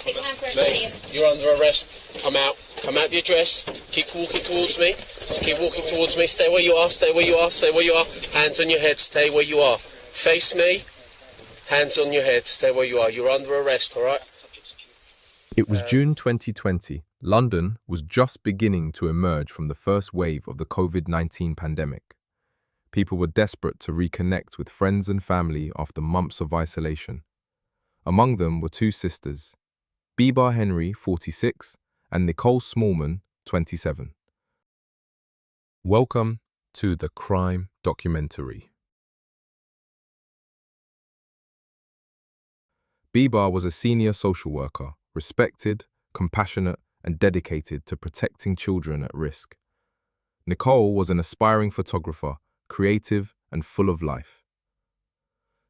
Mate, you're under arrest. Come out. Come out of your dress. Keep walking towards me. Keep walking towards me. Stay where you are. Stay where you are. Stay where you are. Hands on your head. Stay where you are. Face me. Hands on your head. Stay where you are. You're under arrest, all right? It was June 2020. London was just beginning to emerge from the first wave of the COVID-19 pandemic. People were desperate to reconnect with friends and family after months of isolation. Among them were two sisters, Bibaa Henry, 46, and Nicole Smallman, 27. Welcome to the Crime Documentary. Bibaa was a senior social worker, respected, compassionate, and dedicated to protecting children at risk. Nicole was an aspiring photographer, creative and full of life.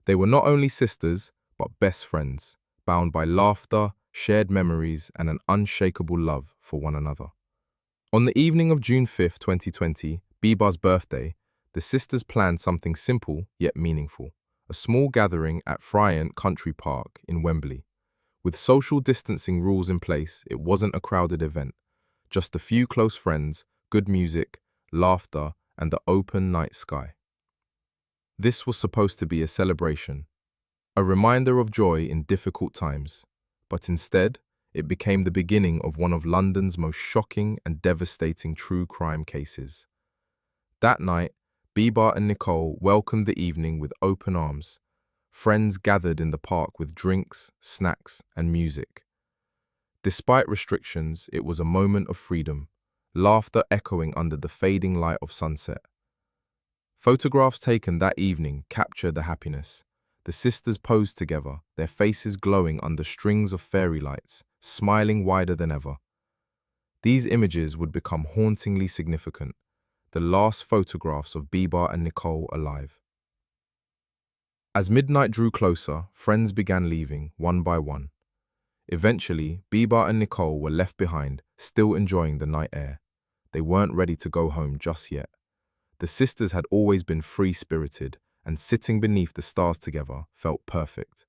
They were not only sisters, but best friends, bound by laughter, shared memories, and an unshakable love for one another. On the evening of June 5, 2020, Bibaa's birthday, the sisters planned something simple yet meaningful, a small gathering at Fryent Country Park in Wembley. With social distancing rules in place, it wasn't a crowded event, just a few close friends, good music, laughter, and the open night sky. This was supposed to be a celebration, a reminder of joy in difficult times, but instead, it became the beginning of one of London's most shocking and devastating true crime cases. That night, Bibaa and Nicole welcomed the evening with open arms. Friends gathered in the park with drinks, snacks, and music. Despite restrictions, it was a moment of freedom, laughter echoing under the fading light of sunset. Photographs taken that evening captured the happiness. The sisters posed together, their faces glowing under strings of fairy lights, smiling wider than ever. These images would become hauntingly significant, the last photographs of Bibaa and Nicole alive. As midnight drew closer, friends began leaving, one by one. Eventually, Bibaa and Nicole were left behind, still enjoying the night air. They weren't ready to go home just yet. The sisters had always been free-spirited, and sitting beneath the stars together felt perfect.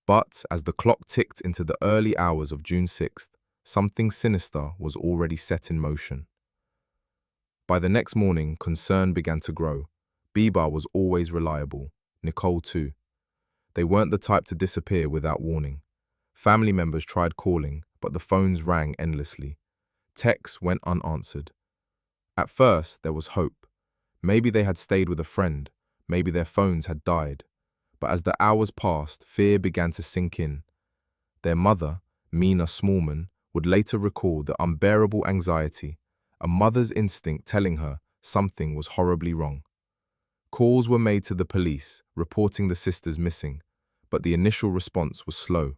But as the clock ticked into the early hours of June 6th, something sinister was already set in motion. By the next morning, concern began to grow. Bibaa was always reliable, Nicole too. They weren't the type to disappear without warning. Family members tried calling, but the phones rang endlessly. Texts went unanswered. At first, there was hope. Maybe they had stayed with a friend. Maybe their phones had died. But as the hours passed, fear began to sink in. Their mother, Nicole Smallman, would later recall the unbearable anxiety, a mother's instinct telling her something was horribly wrong. Calls were made to the police, reporting the sisters missing, but the initial response was slow.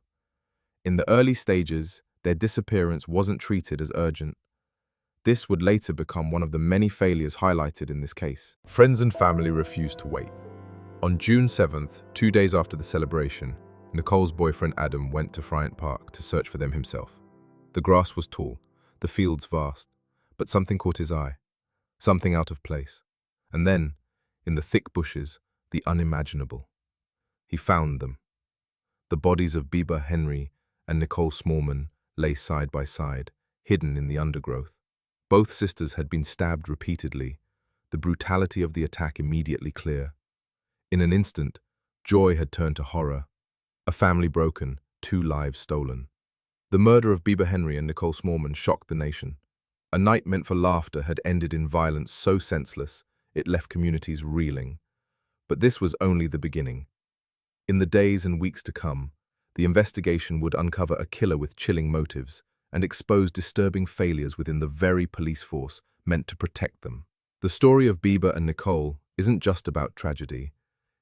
In the early stages, their disappearance wasn't treated as urgent. This would later become one of the many failures highlighted in this case. Friends and family refused to wait. On June 7th, 2 days after the celebration, Nicole's boyfriend Adam went to Fryent Park to search for them himself. The grass was tall, the fields vast, but something caught his eye, something out of place. And then, in the thick bushes, the unimaginable. He found them. The bodies of Bibaa Henry and Nicole Smallman lay side by side, hidden in the undergrowth. Both sisters had been stabbed repeatedly, the brutality of the attack immediately clear. In an instant, joy had turned to horror. A family broken, 2 lives stolen. The murder of Bibaa Henry and Nicole Smallman shocked the nation. A night meant for laughter had ended in violence so senseless, it left communities reeling. But this was only the beginning. In the days and weeks to come, the investigation would uncover a killer with chilling motives and expose disturbing failures within the very police force meant to protect them. The story of Bibaa and Nicole isn't just about tragedy.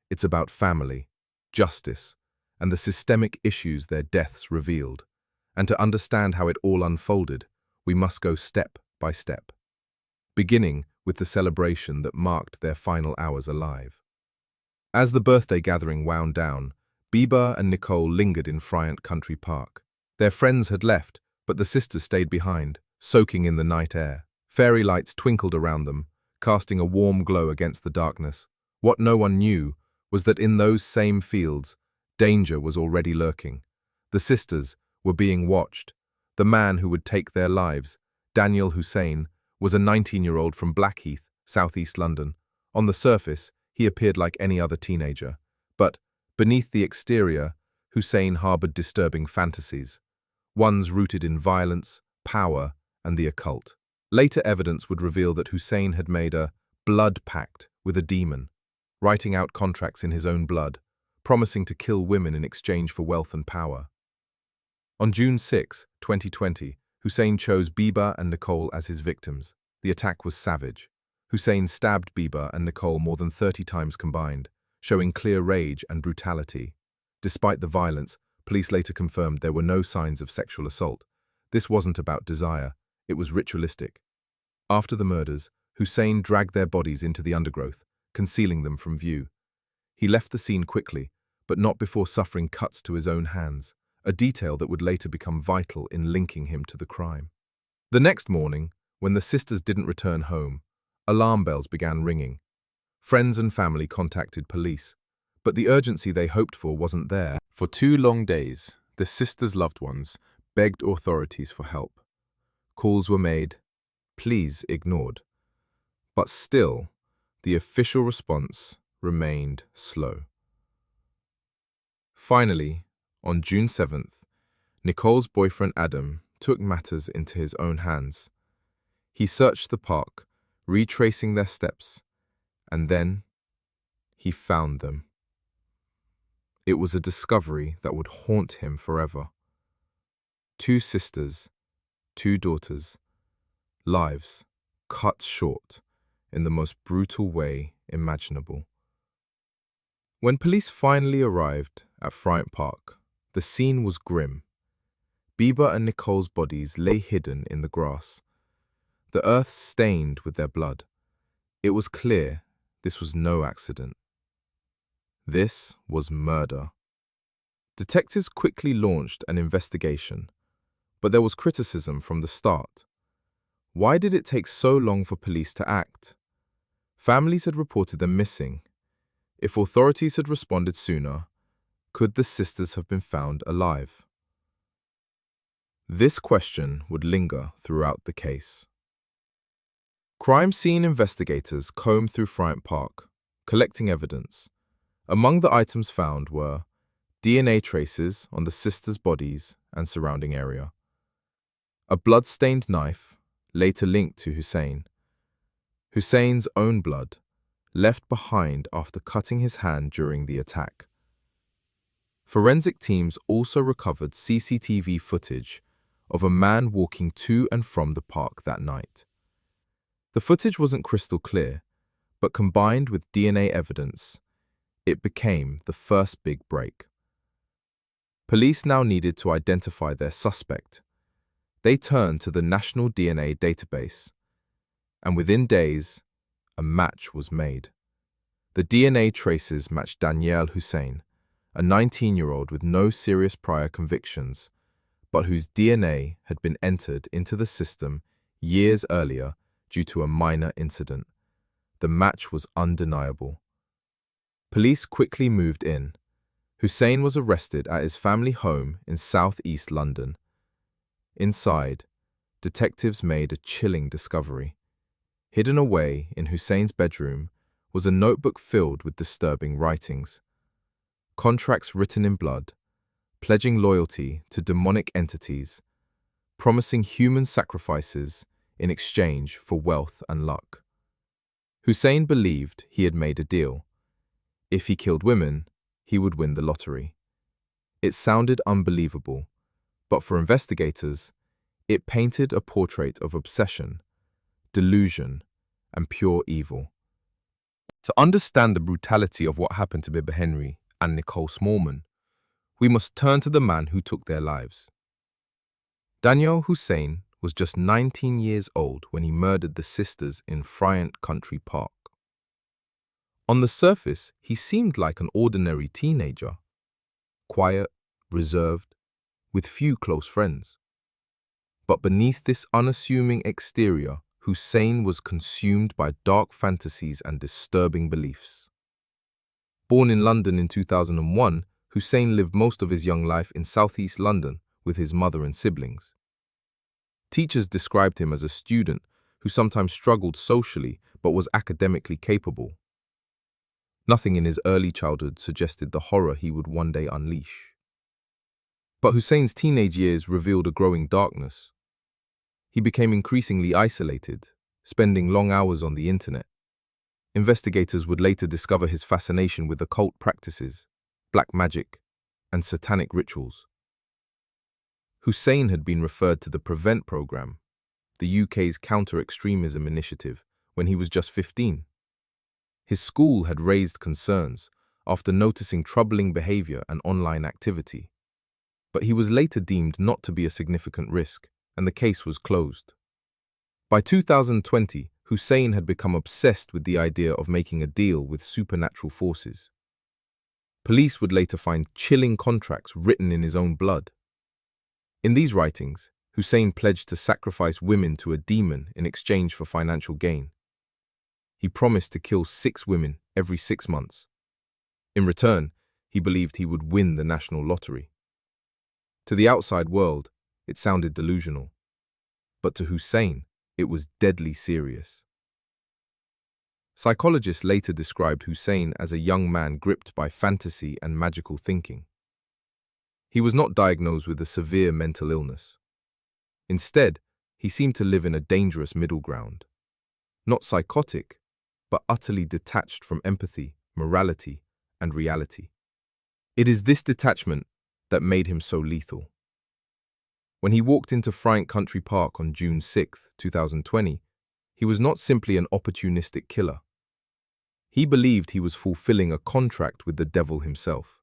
It's about family, justice, and the systemic issues their deaths revealed. And to understand how it all unfolded, we must go step by step, beginning with the celebration that marked their final hours alive. As the birthday gathering wound down, Bibaa and Nicole lingered in Fryent Country Park. Their friends had left, but the sisters stayed behind, soaking in the night air. Fairy lights twinkled around them, casting a warm glow against the darkness. What no one knew was that in those same fields, danger was already lurking. The sisters, were being watched. The man who would take their lives, Danyal Hussein, was a 19-year-old from Blackheath, southeast London. On the surface, he appeared like any other teenager. But beneath the exterior, Hussein harbored disturbing fantasies, ones rooted in violence, power, and the occult. Later evidence would reveal that Hussein had made a blood pact with a demon, writing out contracts in his own blood, promising to kill women in exchange for wealth and power. On June 6, 2020, Hussein chose Bibaa and Nicole as his victims. The attack was savage. Hussein stabbed Bibaa and Nicole more than 30 times combined, showing clear rage and brutality. Despite the violence, police later confirmed there were no signs of sexual assault. This wasn't about desire, it was ritualistic. After the murders, Hussein dragged their bodies into the undergrowth, concealing them from view. He left the scene quickly, but not before suffering cuts to his own hands, a detail that would later become vital in linking him to the crime. The next morning, when the sisters didn't return home, alarm bells began ringing. Friends and family contacted police, but the urgency they hoped for wasn't there. For 2 long days, the sisters' loved ones begged authorities for help. Calls were made, pleas ignored. But still, the official response remained slow. Finally, on June 7th, Nicole's boyfriend Adam took matters into his own hands. He searched the park, retracing their steps, and then he found them. It was a discovery that would haunt him forever. 2 sisters, 2 daughters, lives cut short in the most brutal way imaginable. When police finally arrived at Fryent Park, the scene was grim. Bibaa and Nicole's bodies lay hidden in the grass, the earth stained with their blood. It was clear this was no accident. This was murder. Detectives quickly launched an investigation, but there was criticism from the start. Why did it take so long for police to act? Families had reported them missing. If authorities had responded sooner, could the sisters have been found alive? This question would linger throughout the case. Crime scene investigators combed through Fryent Park, collecting evidence. Among the items found were DNA traces on the sisters' bodies and surrounding area, a blood-stained knife, later linked to Hussein, Hussein's own blood, left behind after cutting his hand during the attack. Forensic teams also recovered CCTV footage of a man walking to and from the park that night. The footage wasn't crystal clear, but combined with DNA evidence, it became the first big break. Police now needed to identify their suspect. They turned to the National DNA database, and within days, a match was made. The DNA traces matched Danyal Hussein, a 19-year-old with no serious prior convictions, but whose DNA had been entered into the system years earlier due to a minor incident. The match was undeniable. Police quickly moved in. Hussein was arrested at his family home in southeast London. Inside, detectives made a chilling discovery. Hidden away in Hussein's bedroom was a notebook filled with disturbing writings. Contracts written in blood, pledging loyalty to demonic entities, promising human sacrifices in exchange for wealth and luck. Hussein believed he had made a deal. If he killed women, he would win the lottery. It sounded unbelievable, but for investigators, it painted a portrait of obsession, delusion, and pure evil. To understand the brutality of what happened to Bibaa Henry and Nicole Smallman, we must turn to the man who took their lives. Danyal Hussein was just 19 years old when he murdered the sisters in Fryent Country Park. On the surface, he seemed like an ordinary teenager, quiet, reserved, with few close friends. But beneath this unassuming exterior, Hussein was consumed by dark fantasies and disturbing beliefs. Born in London in 2001, Hussein lived most of his young life in southeast London, with his mother and siblings. Teachers described him as a student who sometimes struggled socially but was academically capable. Nothing in his early childhood suggested the horror he would one day unleash. But Hussein's teenage years revealed a growing darkness. He became increasingly isolated, spending long hours on the internet. Investigators would later discover his fascination with occult practices, black magic, and satanic rituals. Hussein had been referred to the Prevent program, the UK's counter-extremism initiative, when he was just 15. His school had raised concerns after noticing troubling behavior and online activity. But he was later deemed not to be a significant risk, and the case was closed. By 2020, Hussein had become obsessed with the idea of making a deal with supernatural forces. Police would later find chilling contracts written in his own blood. In these writings, Hussein pledged to sacrifice women to a demon in exchange for financial gain. He promised to kill 6 women every 6 months. In return, he believed he would win the national lottery. To the outside world, it sounded delusional. But to Hussein, it was deadly serious. Psychologists later described Hussein as a young man gripped by fantasy and magical thinking. He was not diagnosed with a severe mental illness. Instead, he seemed to live in a dangerous middle ground. Not psychotic, but utterly detached from empathy, morality, and reality. It is this detachment that made him so lethal. When he walked into Fryent Country Park on June 6, 2020, he was not simply an opportunistic killer. He believed he was fulfilling a contract with the devil himself.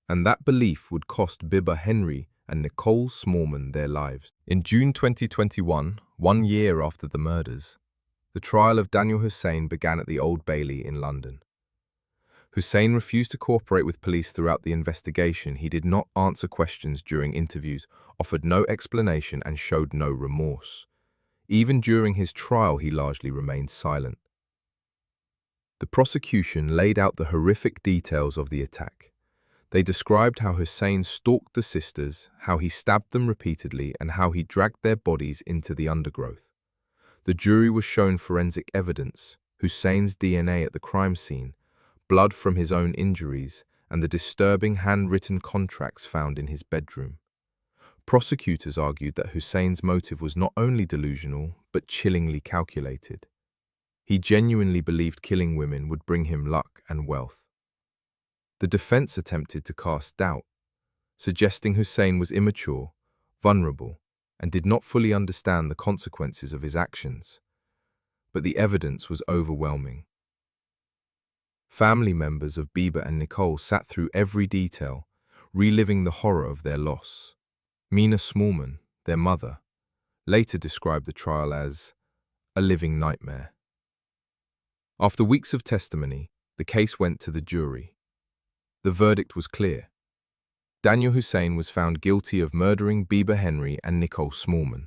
And that belief would cost Bibaa Henry and Nicole Smallman their lives. In June 2021, 1 year after the murders, the trial of Danyal Hussein began at the Old Bailey in London. Hussein refused to cooperate with police throughout the investigation. He did not answer questions during interviews, offered no explanation, and showed no remorse. Even during his trial, he largely remained silent. The prosecution laid out the horrific details of the attack. They described how Hussein stalked the sisters, how he stabbed them repeatedly, and how he dragged their bodies into the undergrowth. The jury was shown forensic evidence, Hussein's DNA at the crime scene, blood from his own injuries, and the disturbing handwritten contracts found in his bedroom. Prosecutors argued that Hussein's motive was not only delusional, but chillingly calculated. He genuinely believed killing women would bring him luck and wealth. The defense attempted to cast doubt, suggesting Hussein was immature, vulnerable, and did not fully understand the consequences of his actions. But the evidence was overwhelming. Family members of Bibaa and Nicole sat through every detail, reliving the horror of their loss. Nicole Smallman, their mother, later described the trial as a living nightmare. After weeks of testimony, the case went to the jury. The verdict was clear. Danyal Hussein was found guilty of murdering Bibaa Henry and Nicole Smallman.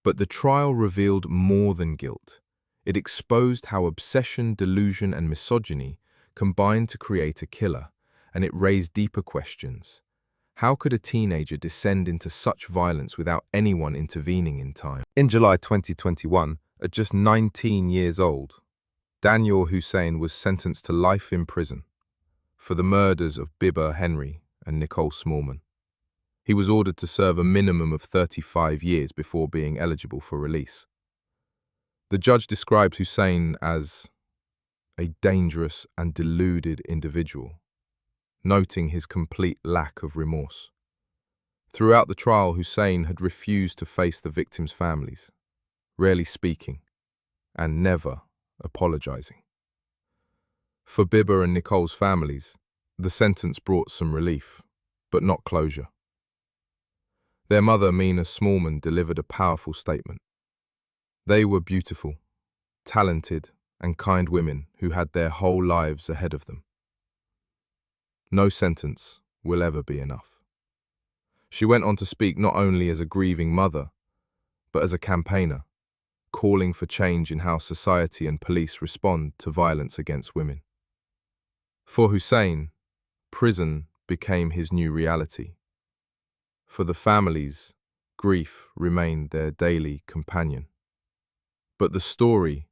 But the trial revealed more than guilt. It exposed how obsession, delusion, and misogyny combined to create a killer, and it raised deeper questions. How could a teenager descend into such violence without anyone intervening in time? In July 2021, at just 19 years old, Danyal Hussein was sentenced to life in prison for the murders of Bibaa Henry and Nicole Smallman. He was ordered to serve a minimum of 35 years before being eligible for release. The judge described Hussein as a dangerous and deluded individual, noting his complete lack of remorse. Throughout the trial, Hussein had refused to face the victims' families, rarely speaking, and never apologizing. For Bibaa and Nicole's families, the sentence brought some relief, but not closure. Their mother, Nicole Smallman, delivered a powerful statement. They were beautiful, talented, and kind women who had their whole lives ahead of them. No sentence will ever be enough. She went on to speak not only as a grieving mother, but as a campaigner, calling for change in how society and police respond to violence against women. For Hussein, prison became his new reality. For the families, grief remained their daily companion. But the story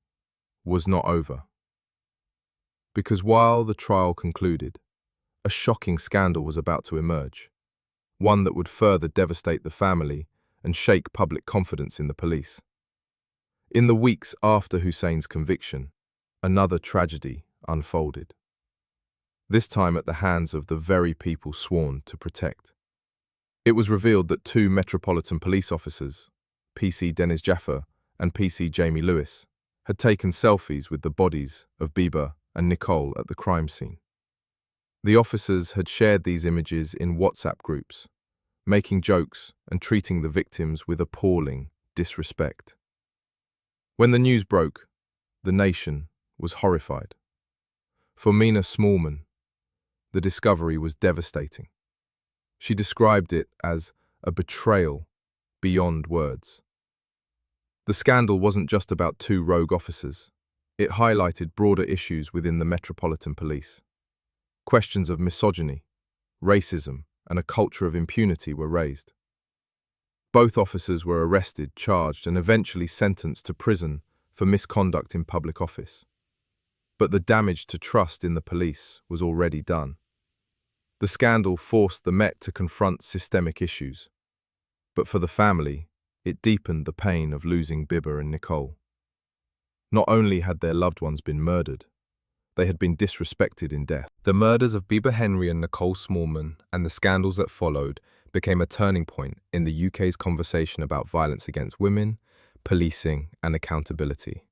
was not over. Because while the trial concluded, a shocking scandal was about to emerge, one that would further devastate the family and shake public confidence in the police. In the weeks after Hussein's conviction, another tragedy unfolded. This time at the hands of the very people sworn to protect. It was revealed that two Metropolitan Police officers, PC Dennis Jaffer and PC Jamie Lewis, had taken selfies with the bodies of Bibaa and Nicole at the crime scene. The officers had shared these images in WhatsApp groups, making jokes and treating the victims with appalling disrespect. When the news broke, the nation was horrified. For Nicole Smallman, the discovery was devastating. She described it as a betrayal beyond words. The scandal wasn't just about two rogue officers. It highlighted broader issues within the Metropolitan Police. Questions of misogyny, racism, and a culture of impunity were raised. Both officers were arrested, charged, and eventually sentenced to prison for misconduct in public office. But the damage to trust in the police was already done. The scandal forced the Met to confront systemic issues. But for the family, it deepened the pain of losing Bibaa and Nicole. Not only had their loved ones been murdered, they had been disrespected in death. The murders of Bibaa Henry and Nicole Smallman and the scandals that followed became a turning point in the UK's conversation about violence against women, policing, and accountability.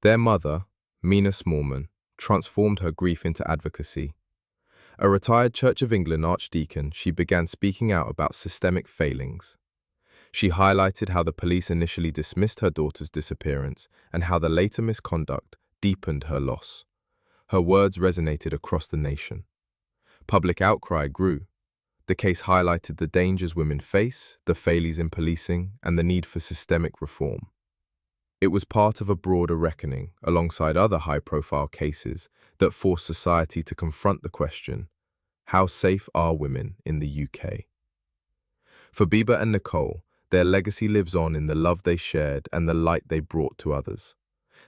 Their mother, Nicole Smallman, transformed her grief into advocacy. A retired Church of England archdeacon, she began speaking out about systemic failings. She highlighted how the police initially dismissed her daughter's disappearance and how the later misconduct deepened her loss. Her words resonated across the nation. Public outcry grew. The case highlighted the dangers women face, the failures in policing, and the need for systemic reform. It was part of a broader reckoning, alongside other high-profile cases, that forced society to confront the question, how safe are women in the UK? For Bibaa and Nicole, their legacy lives on in the love they shared and the light they brought to others.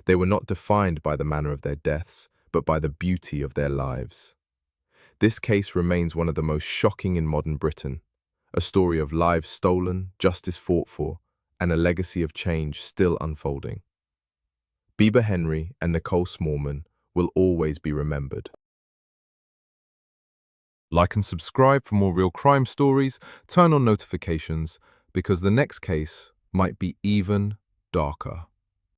They were not defined by the manner of their deaths, but by the beauty of their lives. This case remains one of the most shocking in modern Britain, a story of lives stolen, justice fought for, and a legacy of change still unfolding. Bibaa Henry and Nicole Smallman will always be remembered. Like and subscribe for more real crime stories, turn on notifications, because the next case might be even darker.